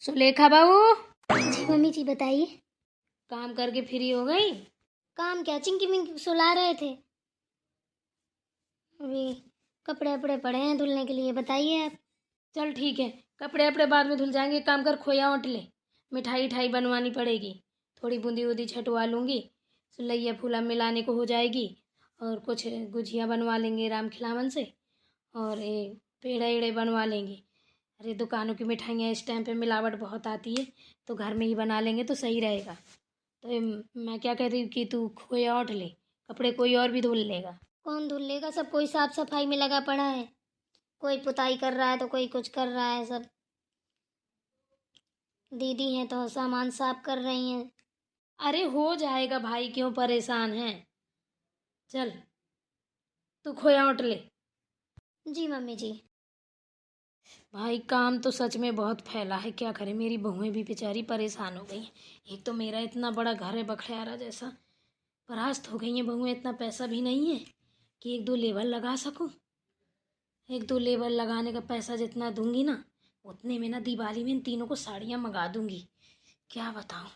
सुलेखा बहू। जी मम्मी जी बताइए। काम करके फ्री हो गई? काम क्या, चिंकी मिंकी सुला रहे थे। अभी कपड़े वपड़े पड़े हैं धुलने के लिए, बताइए आप। चल ठीक है, कपड़े अपड़े बाद में धुल जाएंगे। एक काम कर, खोया ओंट ले, मिठाई ठाई बनवानी पड़ेगी। थोड़ी बूंदी वूंदी छटवा लूँगी, सुलैया फूला मिलाने को हो जाएगी। और कुछ गुजिया बनवा लेंगे राम खिलावन से, और ये पेड़े एड़े बनवा लेंगे। अरे दुकानों की मिठाइयाँ इस टाइम पे मिलावट बहुत आती है, तो घर में ही बना लेंगे तो सही रहेगा। तो मैं क्या कह रही हूँ कि तू खोया ओंट ले, कपड़े कोई और भी धुल लेगा। कौन धुल लेगा, सब कोई साफ सफाई में लगा पड़ा है। कोई पुताई कर रहा है तो कोई कुछ कर रहा है। सब दीदी हैं तो सामान साफ कर रही हैं। अरे हो जाएगा भाई, क्यों परेशान है। चल तू खोया ओंट ले। जी मम्मी जी। भाई काम तो सच में बहुत फैला है, क्या करें। मेरी बहुएं भी बेचारी परेशान हो गई हैं। एक तो मेरा इतना बड़ा घर है बखड़ियारा जैसा, परास्त हो गई हैं बहुएं। इतना पैसा भी नहीं है कि एक दो लेबर लगा सकूं। एक दो लेबर लगाने का पैसा जितना दूंगी ना, उतने में ना दिवाली में इन तीनों को साड़ियाँ मंगा दूंगी। क्या बताऊं,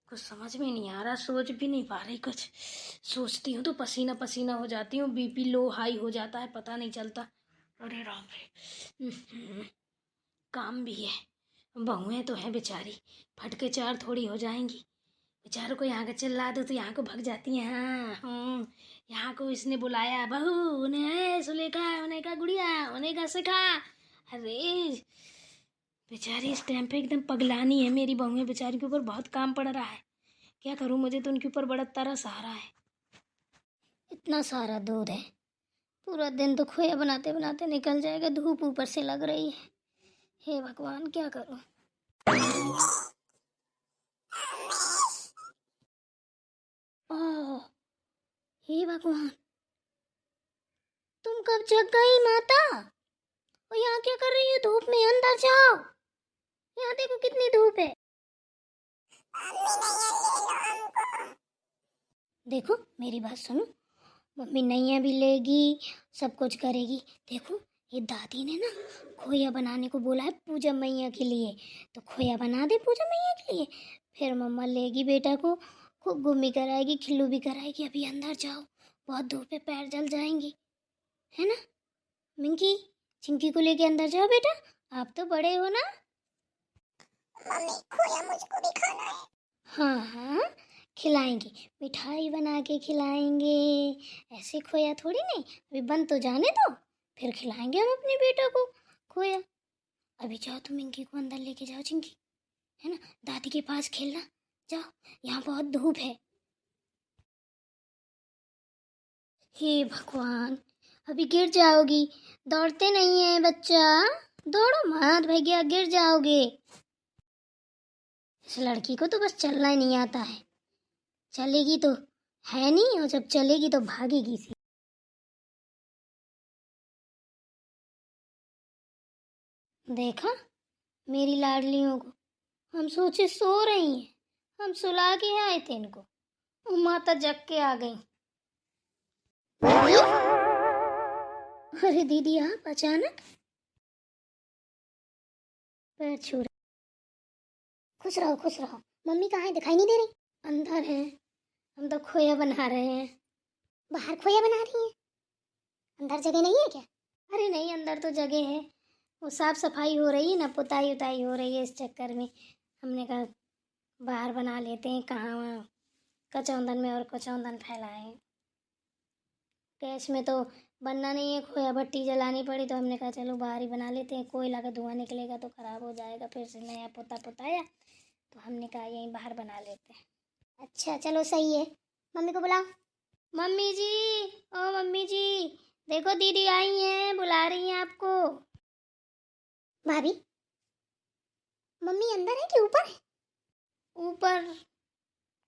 कुछ समझ में नहीं आ रहा, सोच भी नहीं पा रही कुछ। सोचती हूँ तो पसीना पसीना हो जाती हूँ, बीपी लो हाई हो जाता है, पता नहीं चलता। अरे राम रे। काम भी है, बहुएं तो है बेचारी, फटके चार थोड़ी हो जाएंगी। बेचारों को यहाँ का चिल्ला दो तो यहाँ को भग जाती हैं। हाँ यहाँ को इसने बुलाया, बहू उन्हें सुलेखा, उन्हें का गुड़िया, उन्हें का सिखा। अरे बेचारी इस टाइम पे एकदम पगलानी है मेरी बहुएं, बेचारी के ऊपर बहुत काम पड़ रहा है। क्या करूँ, मुझे तो उनके ऊपर बड़ा तरस आ रहा है। इतना सारा दूध है, पूरा दिन तो खोया बनाते बनाते निकल जाएगा। धूप ऊपर से लग रही है। हे भगवान क्या करूं। ओह हे भगवान, तुम कब जग गई माता। और यहाँ क्या कर रही हो धूप में, अंदर जाओ। यहाँ देखो कितनी धूप है। देखो मेरी बात सुनो, मम्मी नैया भी लेगी, सब कुछ करेगी। देखो ये दादी ने ना खोया बनाने को बोला है पूजा मैया के लिए, तो खोया बना दे पूजा मैया के लिए। फिर मम्मा लेगी बेटा को, खूब घूमी कराएगी, खिल्लू भी कराएगी। अभी अंदर जाओ, बहुत धूप है, पैर जल जाएंगे, है ना। मिंकी चिंकी को लेके अंदर जाओ बेटा, आप तो बड़े हो ना। मम्मी खोया मुझको भी खाना है। हाँ हाँ खिलाएंगे, मिठाई बना के खिलाएंगे। ऐसे खोया थोड़ी नहीं, अभी बन तो जाने दो, फिर खिलाएंगे हम अपने बेटा को खोया। अभी जाओ तुम मिंकी को अंदर लेके जाओ, चिंकी है ना, दादी के पास खेलना जाओ, यहाँ बहुत धूप है। हे भगवान, अभी गिर जाओगी। दौड़ते नहीं है बच्चा, दौड़ो मत भैया, गिर जाओगे। इस लड़की को तो बस चलना ही नहीं आता है, चलेगी तो है नहीं, और जब चलेगी तो भागेगी सी। देखा मेरी लाडलियों को, हम सोचे सो रही हैं, हम सुला के आए थे इनको, और माता जग के आ गई। अरे दीदी आप अचानक पैर छू रहे। खुश रहो खुश रहो। मम्मी कहाँ है, दिखाई नहीं दे रही। अंदर है, हम तो खोया बना रहे हैं। बाहर खोया बना रही हैं, अंदर जगह नहीं है क्या। अरे नहीं अंदर तो जगह है, वो साफ सफाई हो रही है ना, पुताई उताई हो रही है, इस चक्कर में हमने कहा बाहर बना लेते हैं। कहाँ वहाँ कचौंदन में और कचौंदन फैलाए। गैस में तो बनना नहीं है, खोया भट्टी जलानी पड़ी, तो हमने कहा चलो बाहर ही बना लेते हैं। कोयला का धुआं निकलेगा तो ख़राब हो जाएगा, फिर से नया पोता पुताया, तो हमने कहा यहीं बाहर बना लेते हैं। अच्छा चलो सही है, मम्मी को बुलाओ। मम्मी जी, ओ मम्मी जी, देखो दीदी आई हैं, बुला रही हैं आपको। भाभी मम्मी अंदर है कि ऊपर है। ऊपर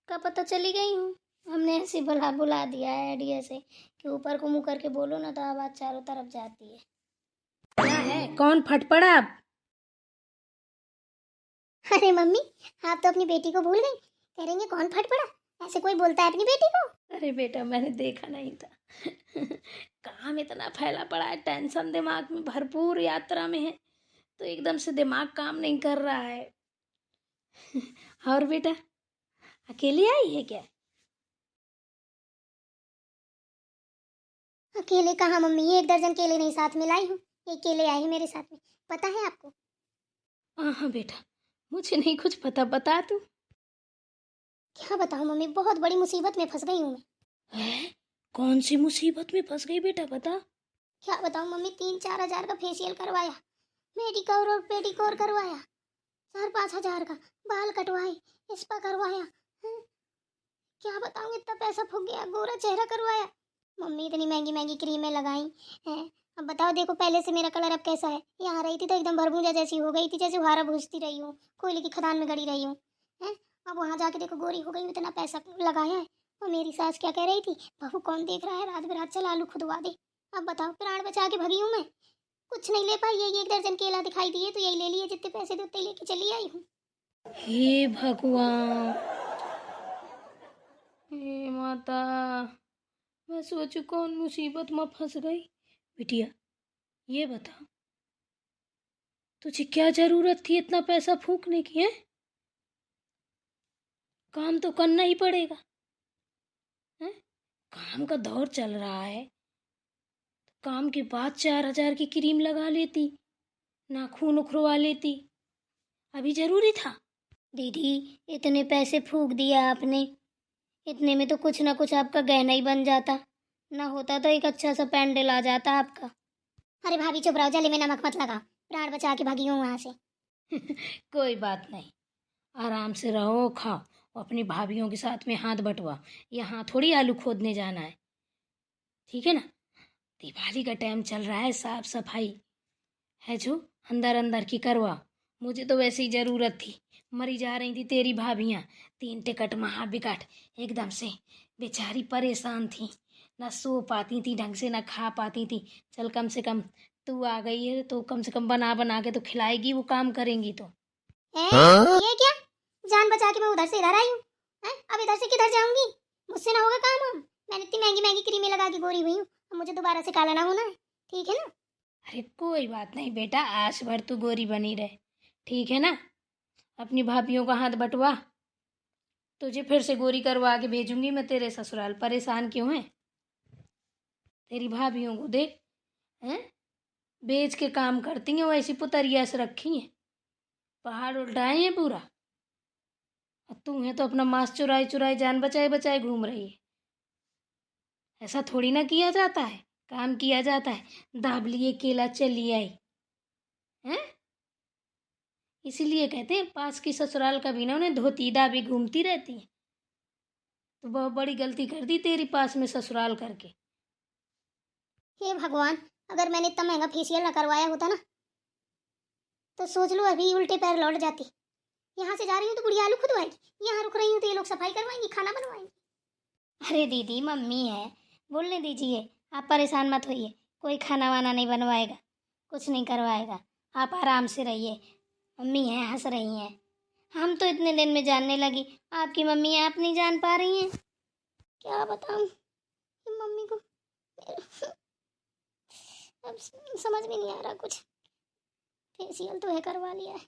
का पता चली गई हूँ, हमने ऐसे बुला दिया है आइडिया से कि ऊपर को मुँह करके बोलो ना तो आवाज़ चारों तरफ जाती है। क्या है, कौन फट पड़ा अब? अरे मम्मी आप तो अपनी बेटी को भूल गई, कह कौन फट पड़ा, ऐसे कोई बोलता है अपनी बेटी को। अरे बेटा मैंने देखा नहीं था। काम इतना फैला पड़ा है, टेंशन दिमाग में भरपूर, यात्रा में है तो एकदम से दिमाग काम नहीं कर रहा है। और बेटा अकेली आई है क्या? अकेले कहाँ मम्मी, ये 1 दर्जन केले नहीं साथ में लाई हूँ, ये केले आए हैं मेरे साथ में, पता है आपको? हाँ बेटा, मुझे नहीं कुछ पता, बता तू। क्या बताऊँ मम्मी, बहुत बड़ी मुसीबत में फंस गई हूँ मैं। है? कौन सी मुसीबत में फंस गई बेटा, बता। क्या बताऊँ मम्मी, 3-4 हजार का फेशियल करवाया, मेडिक्योर और पेडिक्योर करवाया, 4-5 हजार का बाल कटवाए, स्पा करवाया। हैं? क्या बताऊँ, इतना पैसा फूक गया, गोरा चेहरा करवाया। मम्मी इतनी महंगी महंगी क्रीमें लगाई हैं। अब बताओ, देखो पहले से मेरा कलर अब कैसा है। यहाँ रही थी तो एकदम भरभूजा जैसी हो गई थी, जैसे उहारा भूजती रही हूँ, कोयले की खदान में गड़ी रही हूँ। हैं? अब वहाँ जाके देखो गोरी हो गई, इतना पैसा लगाया है। और मेरी सास क्या कह रही थी, बहू कौन देख रहा है, रात बिरात चल आलू खुदवा दे। अब बताओ, प्राण बचा के भगी हूँ मैं। कुछ नहीं ले पाई, यही 1 दर्जन केला दिखाई दिए तो यही ले लिए, जितने पैसे थे उतने लेके चली आई हूँ। हे भगवान, हे माता, मैं सोचू कौन मुसीबत में फंस गई। बिटिया ये बता, तुझे क्या जरूरत थी इतना पैसा फूकने की? है, काम तो करना ही पड़ेगा। है, काम का दौर चल रहा है, काम के बाद 4 हजार की क्रीम लगा लेती, नाखून उखड़वा लेती, अभी जरूरी था? दीदी, इतने पैसे फूक दिया आपने, इतने में तो कुछ ना कुछ आपका गहना ही बन जाता, ना होता तो एक अच्छा सा पैंडल आ जाता आपका। अरे भाभी चुप रहो, जले में नमक मत लगा, प्राण बचा के भागी हूँ वहाँ से। कोई बात नहीं, आराम से रहो, खाओ, और अपनी भाभीियों के साथ में हाथ बटवा। यहाँ थोड़ी आलू खोदने जाना है, ठीक है ना? दिवाली का टाइम चल रहा है, साफ सफाई है जो अंदर अंदर की करवा। मुझे तो वैसे ही ज़रूरत थी, मरी जा रही थी तेरी भाभियाँ, 3 टिकट महाबिकट, एकदम से बेचारी परेशान थी, ना सो पाती थी ढंग से, ना खा पाती थी। चल कम से कम तू आ गई है तो कम से कम बना बना के तो खिलाएगी, वो काम करेंगी तो। ये क्या, जान बचा के मैं उधर से इधर आई हूँ। अब इधर से किधर जाऊंगी, मुझसे ना होगा काम हम। मैंने इतनी महंगी महंगी क्रीमें लगा के गोरी हुई हूँ, अब मुझे दोबारा से काला ना होना है, ठीक है ना? अरे कोई बात नहीं बेटा, आज भर तू गोरी बनी रहे, ठीक है ना? अपनी भाभीियों का हाथ बटवा, तुझे फिर से गोरी करवा के भेजूंगी मैं तेरे ससुराल। परेशान क्यों है? तेरी भाभीियों को देख, हैं, बेच के काम करती हैं, वैसी पुतरिया से रखी हैं, पहाड़ उल्टाए हैं पूरा। और तू है तो अपना मांस चुराए चुराए, जान बचाए बचाए घूम रही है। ऐसा थोड़ी ना किया जाता है, काम किया जाता है। दाब लिए केला चली आई हैं, इसीलिए कहते हैं पास की ससुराल का भी ना उन्हें धोती दाबी घूमती रहती है। तो बहुत बड़ी गलती कर दी तेरी पास में ससुराल करके। हे भगवान, अगर मैंने इतना महंगा फेशियल ना करवाया होता ना, तो सोच लो अभी उल्टे पैर लौट जाती। यहाँ से जा रही हूँ तो बुढ़िया आलू खुदवाएगी, यहाँ रुक रही हूँ तो ये लोग सफाई करवाएंगी, खाना बनवाएंगी। अरे दीदी, मम्मी है, बोलने दीजिए, आप परेशान मत होइए, कोई खाना वाना नहीं बनवाएगा, कुछ नहीं करवाएगा, आप आराम से रहिए। मम्मी है, हंस रही हैं। हम तो इतने दिन में जानने लगी, आपकी मम्मी है, आप नहीं जान पा रही हैं। क्या बताऊँ मम्मी को, अब समझ में नहीं आ रहा कुछ। फेशियल तो है करवा लिया है।